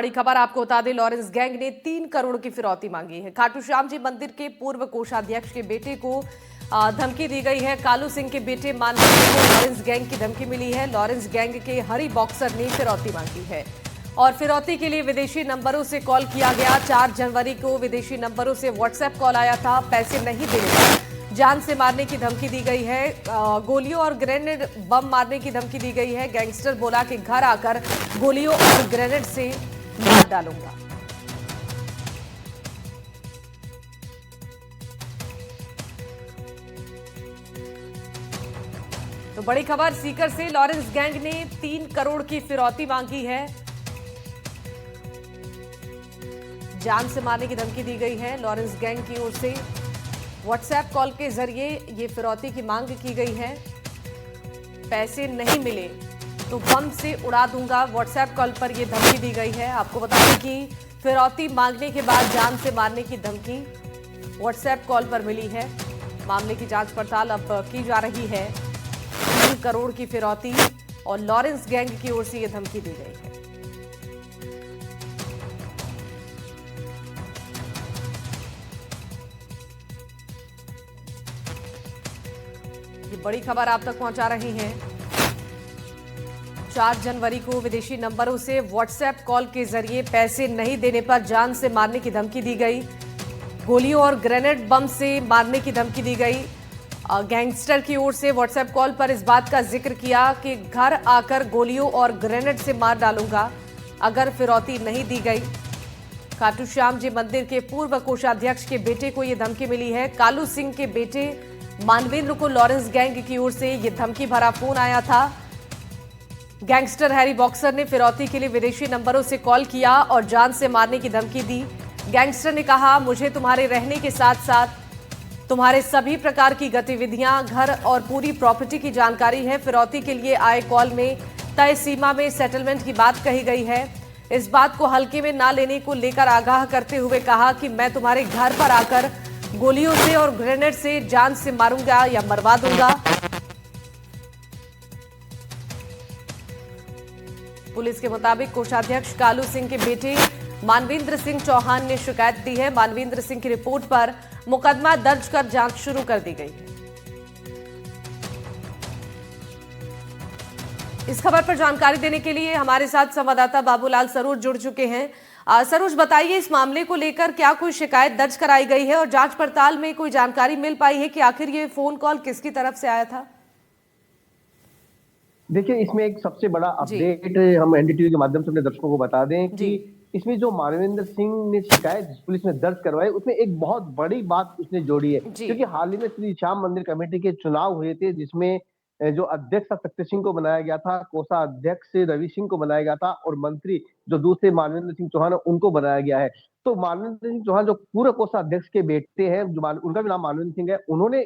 बड़ी खबर आपको बता दें, लॉरेंस गैंग ने 3 करोड़ की फिरौती मांगी है। खाटू श्याम जी मंदिर के पूर्व कोषाध्यक्ष के बेटे को धमकी दी गई है। कालू सिंह के बेटे मानवेंद्र को लॉरेंस गैंग की धमकी मिली है। लॉरेंस गैंग के हरी बॉक्सर ने फिरौती मांगी है और फिरौती के लिए विदेशी नंबरों से कॉल किया गया। 4 जनवरी को विदेशी नंबरों से व्हाट्सएप कॉल आया था। पैसे नहीं देने पर जान से मारने की धमकी दी गई है। गोलियों और ग्रेनेड बम मारने की धमकी दी गई है। गैंगस्टर बोला कि घर आकर गोलियों और ग्रेनेड से मार डालूंगा। तो बड़ी खबर सीकर से, लॉरेंस गैंग ने 3 करोड़ की फिरौती मांगी है। जान से मारने की धमकी दी गई है। लॉरेंस गैंग की ओर से व्हाट्सएप कॉल के जरिए ये फिरौती की मांग की गई है। पैसे नहीं मिले तो बम से उड़ा दूंगा, व्हाट्सएप कॉल पर यह धमकी दी गई है। आपको बता दें कि फिरौती मांगने के बाद जान से मारने की धमकी व्हाट्सएप कॉल पर मिली है। मामले की जांच पड़ताल अब की जा रही है। 3 करोड़ की फिरौती और लॉरेंस गैंग की ओर से यह धमकी दी गई है। ये बड़ी खबर आप तक पहुंचा रही हैं। 4 जनवरी को विदेशी नंबरों से व्हाट्सएप कॉल के जरिए पैसे नहीं देने पर जान से मारने की धमकी दी गई। गोलियों और ग्रेनेड बम से मारने की धमकी दी गई। गैंगस्टर की ओर से व्हाट्सएप कॉल पर इस बात का जिक्र किया कि घर आकर गोलियों और ग्रेनेड से मार डालूंगा अगर फिरौती नहीं दी गई। खाटू श्याम जी मंदिर के पूर्व कोषाध्यक्ष के बेटे को यह धमकी मिली है। कालू सिंह के बेटे मानवेंद्र को लॉरेंस गैंग की ओर से यह धमकी भरा फोन आया था। गैंगस्टर हैरी बॉक्सर ने फिरौती के लिए विदेशी नंबरों से कॉल किया और जान से मारने की धमकी दी। गैंगस्टर ने कहा, मुझे तुम्हारे रहने के साथ साथ तुम्हारे सभी प्रकार की गतिविधियां, घर और पूरी प्रॉपर्टी की जानकारी है। फिरौती के लिए आए कॉल में तय सीमा में सेटलमेंट की बात कही गई है। इस बात को हल्के में ना लेने को लेकर आगाह करते हुए कहा कि मैं तुम्हारे घर पर आकर गोलियों से और ग्रेनेड से जान से मारूंगा या मरवा दूंगा। पुलिस के मुताबिक कोषाध्यक्ष कालू सिंह के बेटे मानवेंद्र सिंह चौहान ने शिकायत दी है। मानवेंद्र सिंह की रिपोर्ट पर मुकदमा दर्ज कर जांच शुरू कर दी गई है। इस खबर पर जानकारी देने के लिए हमारे साथ संवाददाता बाबूलाल सरोज जुड़ चुके हैं। सरोज, बताइए, इस मामले को लेकर क्या कोई शिकायत दर्ज कराई गई है और जांच पड़ताल में कोई जानकारी मिल पाई है कि आखिर ये फोन कॉल किसकी तरफ से आया था? देखिए, इसमें एक सबसे बड़ा अपडेट हम एनडीटीवी के माध्यम से अपने दर्शकों को बता दें कि इसमें जो मानवेंद्र सिंह ने शिकायत पुलिस में दर्ज करवाई, उसमें एक बहुत बड़ी बात उसने जोड़ी है, क्योंकि हाल ही में श्री श्याम मंदिर कमेटी के चुनाव हुए थे, जिसमें जो अध्यक्ष सत्य सिंह को बनाया गया था, कोषाध्यक्ष रवि सिंह को बनाया गया था और मंत्री जो दूसरे मानवेंद्र सिंह चौहान उनको बनाया गया है। तो मानवेंद्र सिंह चौहान जो पूर्व कोषाध्यक्ष के बेटे हैं, जो उनका भी नाम मानवेंद्र सिंह है, उन्होंने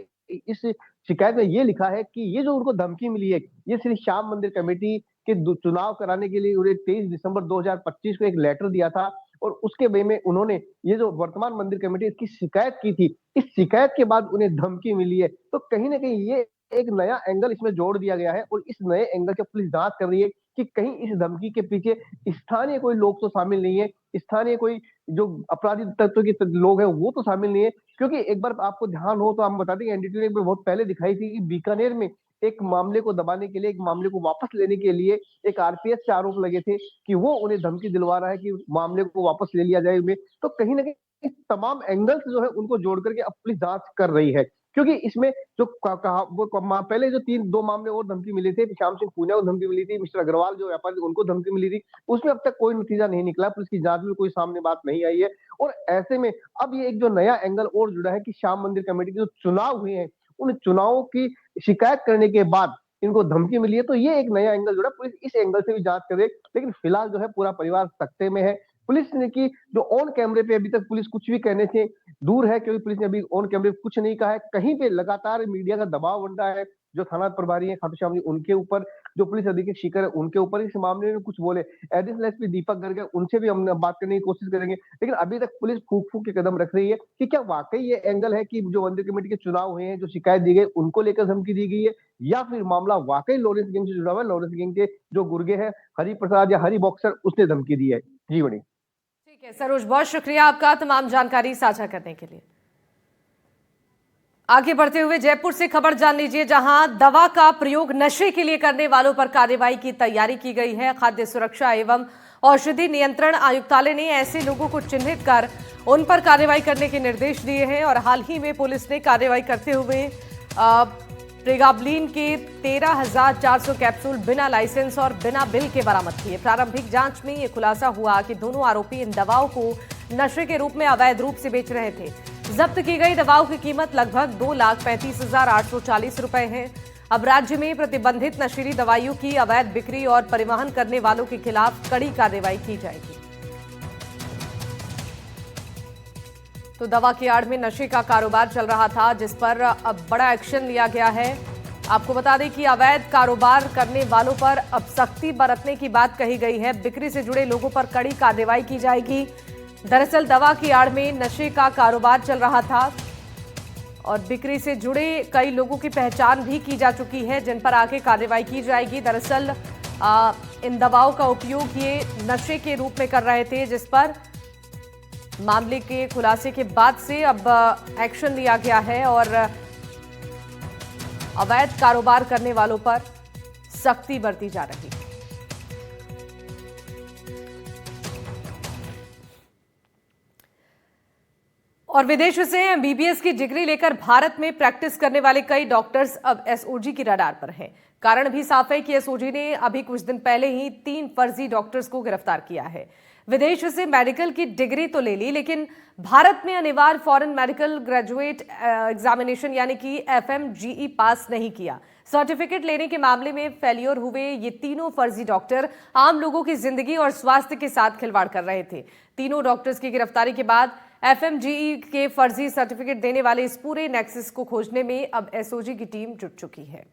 इस शिकायत में ये लिखा है कि ये जो उनको धमकी मिली है, ये श्री श्याम मंदिर कमेटी के चुनाव कराने के लिए उन्हें 23 दिसंबर 2025 को एक लेटर दिया था और उसके वे में उन्होंने ये जो वर्तमान मंदिर कमेटी इसकी शिकायत की थी। इस शिकायत के बाद उन्हें धमकी मिली है। तो कहीं ना कहीं ये एक नया एंगल इसमें जोड़ दिया गया है और इस नए एंगल की पुलिस जांच कर रही है कि कहीं इस धमकी के पीछे स्थानीय कोई लोग तो शामिल नहीं है, स्थानीय कोई जो अपराधी तत्व के लोग हैं वो तो शामिल नहीं है। क्योंकि एक बार आपको ध्यान हो तो हम बता दें, एनडीटीवी ने बहुत पहले दिखाई थी कि बीकानेर में एक मामले को दबाने के लिए, एक मामले को वापस लेने के लिए एक आरपीएस से आरोप लगे थे कि वो उन्हें धमकी दिलवा रहा है कि मामले को वापस ले लिया जाए उन्हें। तो कहीं ना कहीं इस तमाम एंगल्स जो है उनको जोड़ करके अब पुलिस जांच कर रही है, क्योंकि इसमें जो कहा वो पहले जो 2 मामले और धमकी मिली थी, श्याम सिंह पूनिया को धमकी मिली थी, मिस्टर अग्रवाल जो व्यापारी उनको धमकी मिली थी, उसमें अब तक कोई नतीजा नहीं निकला, पुलिस की जांच में कोई सामने बात नहीं आई है। और ऐसे में अब ये एक जो नया एंगल और जुड़ा है कि श्याम मंदिर कमेटी के जो चुनाव हुए हैं, उन चुनावों की शिकायत करने के बाद इनको धमकी मिली है। तो ये एक नया एंगल जुड़ा, पुलिस इस एंगल से भी जांच करे। लेकिन फिलहाल जो है पूरा परिवार सकते में है। पुलिस ने की जो ऑन कैमरे पे अभी तक पुलिस कुछ भी कहने से दूर है, क्योंकि पुलिस ने अभी ऑन कैमरे पे कुछ नहीं कहा है। कहीं पे लगातार मीडिया का दबाव बन रहा है, जो थाना प्रभारी है खाटू श्याम जी उनके ऊपर, जो पुलिस अधीक्षक शिखर है उनके ऊपर इस मामले में कुछ बोले। एडिशनल एसपी दीपक गर्ग है, उनसे भी हम बात करने की कोशिश करेंगे। लेकिन अभी तक पुलिस फूक फूक के कदम रख रही है कि क्या वाकई ये एंगल है कि जो मंदिर कमेटी के चुनाव हुए हैं, जो शिकायत दी गई उनको लेकर धमकी दी गई है, या फिर मामला वाकई लॉरेंस गैंग से जुड़ा हुआ है, लॉरेंस गैंग के जो गुर्गे हैं हरि प्रसाद या हरि बॉक्सर, उसने धमकी दी है। जी बड़ी ठीक है सरोज, बहुत शुक्रिया आपका तमाम जानकारी साझा करने के लिए। आगे बढ़ते हुए जयपुर से खबर जान लीजिए, जहां दवा का प्रयोग नशे के लिए करने वालों पर कार्रवाई की तैयारी की गई है। खाद्य सुरक्षा एवं औषधि नियंत्रण आयुक्तालय ने ऐसे लोगों को चिन्हित कर उन पर कार्रवाई करने के निर्देश दिए हैं और हाल ही में पुलिस ने कार्रवाई करते हुए प्रेगाब्लिन के 13,400 कैप्सूल बिना लाइसेंस और बिना बिल के बरामद किए। प्रारंभिक जांच में यह खुलासा हुआ कि दोनों आरोपी इन दवाओं को नशे के रूप में अवैध रूप से बेच रहे थे। जब्त की गई दवाओं की कीमत लगभग 2,35,840 रुपए है। अब राज्य में प्रतिबंधित नशीली दवाइयों की अवैध बिक्री और परिवहन करने वालों के खिलाफ कड़ी कार्रवाई की जाएगी। तो दवा की आड़ में नशे का कारोबार चल रहा था, जिस पर अब बड़ा एक्शन लिया गया है। आपको बता दें कि अवैध कारोबार करने वालों पर अब सख्ती बरतने की बात कही गई है। बिक्री से जुड़े लोगों पर कड़ी कार्रवाई की जाएगी। दरअसल दवा की आड़ में नशे का कारोबार चल रहा था और बिक्री से जुड़े कई लोगों की पहचान भी की जा चुकी है, जिन पर आगे कार्रवाई की जाएगी। दरअसल इन दवाओं का उपयोग ये नशे के रूप में कर रहे थे, जिस पर मामले के खुलासे के बाद से अब एक्शन लिया गया है और अवैध कारोबार करने वालों पर सख्ती बरती जा रही है। और विदेश से एमबीबीएस की डिग्री लेकर भारत में प्रैक्टिस करने वाले कई डॉक्टर्स अब एसओजी की रडार पर हैं। कारण भी साफ है कि एसओजी ने अभी कुछ दिन पहले ही 3 फर्जी डॉक्टर्स को गिरफ्तार किया है। विदेश से मेडिकल की डिग्री तो ले ली, लेकिन भारत में अनिवार्य फॉरेन मेडिकल ग्रेजुएट एग्जामिनेशन यानी कि एफएमजीई पास नहीं किया। सर्टिफिकेट लेने के मामले में फेल्योर हुए ये तीनों फर्जी डॉक्टर आम लोगों की जिंदगी और स्वास्थ्य के साथ खिलवाड़ कर रहे थे। तीनों डॉक्टर्स की गिरफ्तारी के बाद एफएमजीई के फर्जी सर्टिफिकेट देने वाले इस पूरे नेक्सस को खोजने में अब एसओजी की टीम जुट चुकी है।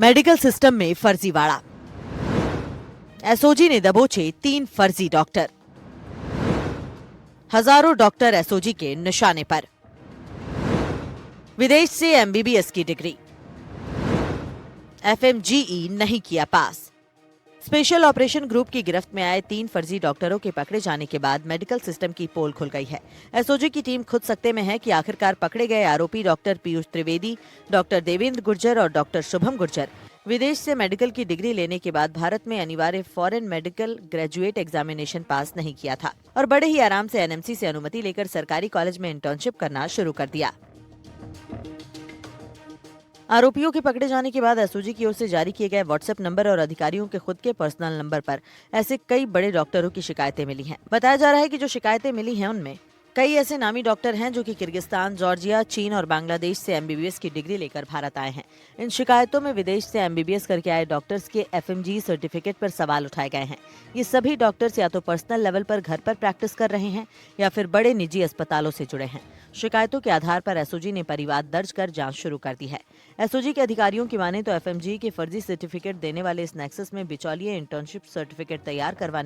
मेडिकल सिस्टम में फर्जीवाड़ा, एसओजी ने दबोचे 3 फर्जी डॉक्टर। हजारों डॉक्टर एसओजी के निशाने पर। विदेश से एमबीबीएस की डिग्री, एफएमजीई नहीं किया पास। स्पेशल ऑपरेशन ग्रुप की गिरफ्त में आए 3 फर्जी डॉक्टरों के पकड़े जाने के बाद मेडिकल सिस्टम की पोल खुल गई है। एसओजी की टीम खुद सकते में है कि आखिरकार पकड़े गए आरोपी डॉक्टर पीयूष त्रिवेदी, डॉक्टर देवेंद्र गुर्जर और डॉक्टर शुभम गुर्जर विदेश से मेडिकल की डिग्री लेने के बाद भारत में अनिवार्य फॉरेन मेडिकल ग्रेजुएट एग्जामिनेशन पास नहीं किया था और बड़े ही आराम से एनएमसी से अनुमति लेकर सरकारी कॉलेज में इंटर्नशिप करना शुरू कर दिया। आरोपियों के पकड़े जाने के बाद एसओजी की ओर से जारी किए गए व्हाट्सएप नंबर और अधिकारियों के खुद के पर्सनल नंबर पर ऐसे कई बड़े डॉक्टरों की शिकायतें मिली हैं। बताया जा रहा है कि जो शिकायतें मिली हैं उनमें कई ऐसे नामी डॉक्टर हैं जो कि किर्गिस्तान, जॉर्जिया, चीन और बांग्लादेश से एमबीबीएस की डिग्री लेकर भारत आए हैं। इन शिकायतों में विदेश से एमबीबीएस करके आए डॉक्टर्स के एफएमजी सर्टिफिकेट पर सवाल उठाए गए हैं। ये सभी डॉक्टर्स या तो पर्सनल लेवल पर घर पर प्रैक्टिस कर रहे हैं या फिर बड़े निजी अस्पतालों से जुड़े हैं। शिकायतों के आधार पर एसओजी ने परिवाद दर्ज कर जांच शुरू कर दी है। एसओजी के अधिकारियों की माने तो एफएमजी के फर्जी सर्टिफिकेट देने वाले इस नेक्सस में बिचौलिए इंटर्नशिप सर्टिफिकेट तैयार करवाने